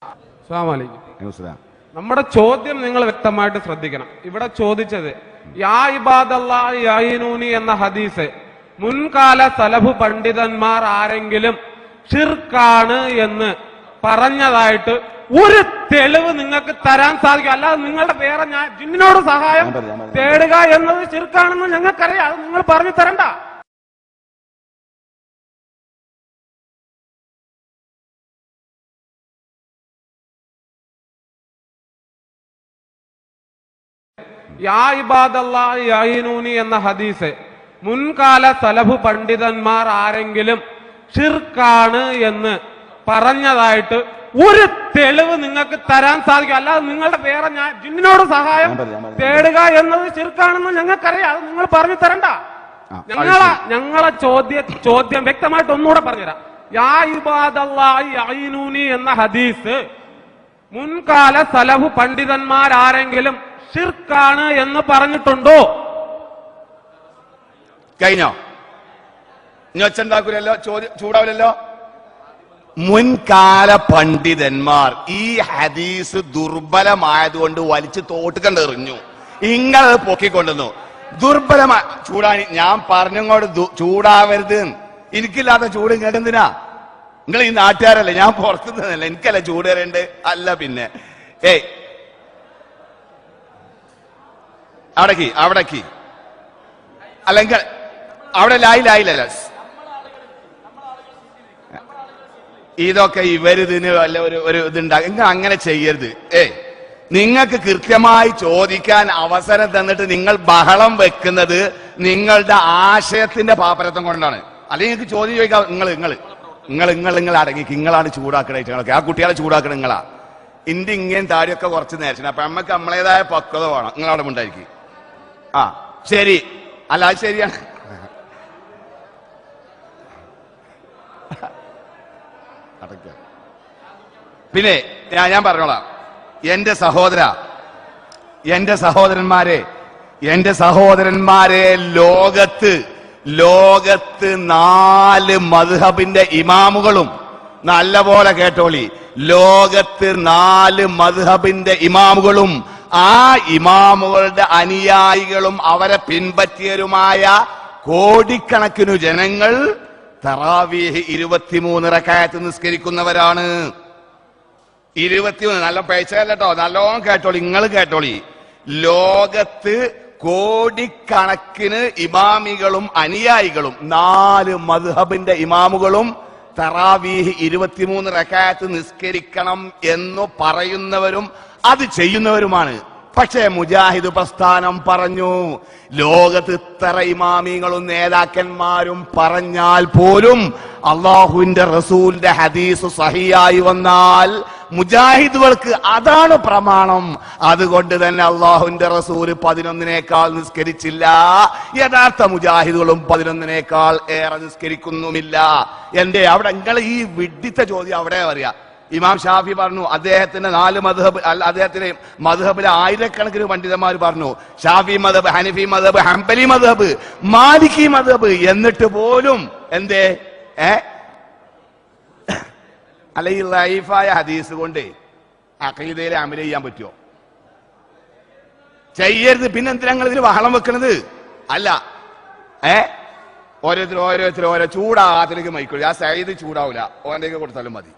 അസ്സലാമു അലൈക്കും. നമ്മുടെ ചോദ്യം നിങ്ങൾ വ്യക്തമായിട്ട് ശ്രദ്ധിക്കണം. ഇവിടെ ചോദിച്ചത് യാ ഇബാദല്ലാഹി യഈനൂനി എന്ന ഹദീസ് മുൻകാല സലഫ് പണ്ഡിതന്മാർ ആരെങ്കിലും ഷിർക്കാണ് എന്ന് പറഞ്ഞതായിട്ട് ഒരു തെളിവ് നിങ്ങൾക്ക് തരാൻ സാധിക്കും. അല്ലാതെ നിങ്ങളുടെ വേറെ ഞാൻ ജിന്നിനോട് സഹായം തേടുക എന്നത് ഷിർക്കാണെന്ന് ഞങ്ങൾക്കറിയാം. അത് നിങ്ങൾ പറഞ്ഞു തരണ്ട. യാ ഇബാദല്ലാഹി യഈനൂനി എന്ന ഹദീസ് മുൻകാല സലഫ് പണ്ഡിതന്മാർ ആരെങ്കിലും ഷിർക്കാണ് എന്ന് പറഞ്ഞതായിട്ട് ഒരു തെളിവ് നിങ്ങൾക്ക് തരാൻ സാധിക്കും. അല്ലാതെ നിങ്ങളുടെ വേറെ ഞാൻ ജിന്നിനോട് സഹായം തേടുക എന്നത് ഷിർക്കാണെന്ന് ഞങ്ങൾക്കറിയാം. അത് നിങ്ങൾ പറഞ്ഞു തരണ്ട. ഞങ്ങളെ ചോദ്യം വ്യക്തമായിട്ട് ഒന്നുകൂടെ പറഞ്ഞുതരാം. യാ ഇബാദല്ലാഹി യഈനൂനി എന്ന ഹദീസ് മുൻകാല സലഫ് പണ്ഡിതന്മാർ ആരെങ്കിലും ഷിർക്കാണ് എന്ന് പറഞ്ഞിട്ടുണ്ടോ? കഴിഞ്ഞോ? ഇനി ഒച്ചുണ്ടാക്കൂലല്ലോ, ചോദ്യം ചൂടാവില്ലല്ലോ. മുൻകാല പണ്ഡിതന്മാർ ഈ ഹദീസ് ദുർബലമായതുകൊണ്ട് വലിച്ചു തോട്ടുകണ്ടെറിഞ്ഞു. ഇങ്ങളത് പൊക്കിക്കൊണ്ടുവന്നു. ദുർബലമായ ചൂടാണ്. ഞാൻ പറഞ്ഞങ്ങോട്ട് ചൂടാവരുത്. എനിക്കില്ലാത്ത ചൂട് കേട്ടെന്തിനാ? നിങ്ങൾ ഈ നാട്ടുകാരല്ലേ, ഞാൻ പുറത്തുനിന്നല്ല. എനിക്കല്ല ചൂട് വരേണ്ട. അല്ല പിന്നെ അവിടേക്ക് അല്ലെങ്കിൽ അവിടെ ലായില്ല. ഇതൊക്കെ ഇവരിതിന് വല്ല ഒരു ഇതുണ്ടാകും. നിങ്ങൾ അങ്ങനെ ചെയ്യരുത്. നിങ്ങൾക്ക് കൃത്യമായി ചോദിക്കാൻ അവസരം തന്നിട്ട് നിങ്ങൾ ബഹളം വെക്കുന്നത് നിങ്ങളുടെ ആശയത്തിന്റെ പാപ്പരത്വം കൊണ്ടാണ്. അല്ലെങ്കിൽ നിങ്ങൾക്ക് ചോദ്യം ചോദിക്കാം. നിങ്ങൾ അടങ്ങി. നിങ്ങളാണ് ചൂടാക്കണേ. ആ കുട്ടികളെ ചൂടാക്കണ നിങ്ങളാ. ഇന്ത്യ ഇങ്ങനെ താടിയൊക്കെ കുറച്ച് നേരിച്ചു. അപ്പൊ നമ്മക്ക് നമ്മളേതായ പക്വത വേണം. നിങ്ങളവിടെ ഉണ്ടായിരിക്കും. ആ ശരി. അല്ല അത് ശരിയാണ്. പിന്നെ ഞാൻ പറഞ്ഞോളാം. എന്റെ സഹോദരന്മാരെ ലോകത്ത് 4 മദ്ഹബിന്റെ ഇമാമുകളും, നല്ലപോലെ കേട്ടോളി, ലോകത്ത് 4 മദ്ഹബിന്റെ ഇമാമുകളും ആ ഇമാമുകളുടെ അനുയായികളും അവരെ പിൻപറ്റിയവരുമായ കോടിക്കണക്കിനു ജനങ്ങൾ തറാവീഹ് 23 റക്അത്ത് നിസ്കരിക്കുന്നവരാണ്. 23. നല്ല പേച്ചല്ലോ, നല്ലോണം കേട്ടോളി. നിങ്ങൾ കേട്ടോളി. ലോകത്ത് കോടിക്കണക്കിന് ഇമാമികളും അനുയായികളും 4 മദ്ഹബിന്റെ ഇമാമുകളും തറാവീഹ് 23 റക്അത്ത് നിസ്കരിക്കണം എന്ന് പറയുന്നവരും അത് ചെയ്യുന്നവരുമാണ്. പക്ഷേ മുജാഹിദ് പ്രസ്ഥാനം പറഞ്ഞു, ലോകത്ത് ഇത്ര ഇമാമികളും നേതാക്കന്മാരും പറഞ്ഞാൽ പോലും അള്ളാഹുവിന്റെ റസൂലിന്റെ ഹദീസ് സഹിയായി വന്നാൽ മുജാഹിദുകൾക്ക് അതാണ് പ്രമാണം. അതുകൊണ്ട് തന്നെ അള്ളാഹുവിന്റെ റസൂല് 11നേക്കാൾ നിസ്കരിച്ചില്ല. യഥാർത്ഥ മുജാഹിദുകളും 11നേക്കാൾ ഏറെ നിസ്കരിക്കുന്നുമില്ല. അവിടെ നിങ്ങൾ ഈ വിഡ്ഢിത്ത ചോദ്യം അവിടെ പറയാ. ഇമാം ഷാഫി പറഞ്ഞു അദ്ദേഹത്തിന്റെ 4 മദ്ഹബ്, അദ്ദേഹത്തിന്റെ മദ്ഹബിലെ ആയിരക്കണക്കിന് പണ്ഡിതന്മാർ പറഞ്ഞു ഷാഫി മദ്ഹബ്, ഹനഫി മദ്ഹബ്, ഹംബലി മദ്ഹബ്, മാലിക്കി മദ്ഹബ്. എന്നിട്ട് പോലും എന്തേ അല്ല ഈ ലൈഫായ ഹദീസ് കൊണ്ട് അഖീദയിൽ അമൽ ചെയ്യാൻ പറ്റുമോ? ചെയ്യരുത്. പിന്നെ എന്തിനാ നിങ്ങൾ ഇതിൽ ബഹളം വെക്കണത്? അല്ല ഓരോരുത്തർ ഓരോ ചൂടാകത്തിലേക്ക് മൈക്കൊള്ളു. ആ സൈഡ് ചൂടാവൂല, ഓൻ്റെ കൊടുത്താലും മതി.